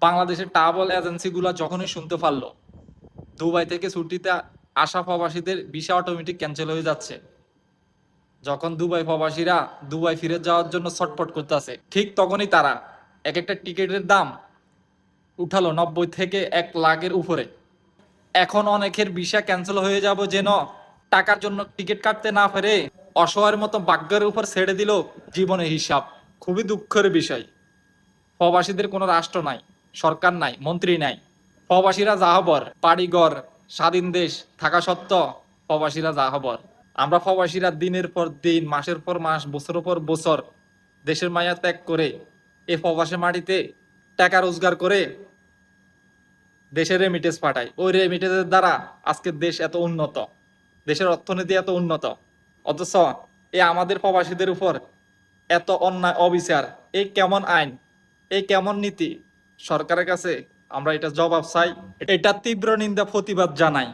বাংলাদেশের ট্রাভেল এজেন্সিগুলো যখনই শুনতে পারলো দুবাই থেকে ছুটিতে আসা প্রবাসীদের ভিসা অটোমেটিক ক্যান্সেল হয়ে যাচ্ছে, যখন দুবাই প্রবাসীরা দুবাই ফিরে যাওয়ার জন্য ছটফট করতেছে, ঠিক তখনই তারা এক একটা টিকিটের দাম উঠালো 90 থেকে 1 লাখের উপরে। এখন অনেকের ভিসা ক্যান্সেল হয়ে যাব যেন টাকার জন্য টিকিট কাটতে না পারে অসহায়ের মতো ভাগ্যের উপর ছেড়ে দিল জীবনের হিসাব। খুবই দুঃখের বিষয়। প্রবাসীদের কোনো রাষ্ট্র নাই, সরকার নাই, মন্ত্রী নাই। প্রবাসীরা যাহবর, বাড়িঘর, স্বাধীন দেশ থাকা সত্ত্বেও প্রবাসীরা যাহবর। আমরা প্রবাসীরা দিনের পর দিন, মাসের পর মাস, বছরের পর বছর দেশের মায়া ত্যাগ করে এই প্রবাসী মাটিতে টাকা রোজগার করে দেশের রেমিটেন্স পাঠায়। ওই রেমিটেন্সের দ্বারা আজকে দেশ এত উন্নত, দেশের অর্থনীতি এত উন্নত, অথচ এই আমাদের প্রবাসীদের উপর এত অন্যায় অবিচার, এই কেমন আইন, এই কেমন নীতি। সরকারের কাছে আমরা এটা জবাব চাই, এটা তীব্র নিন্দা প্রতিবাদ জানাই।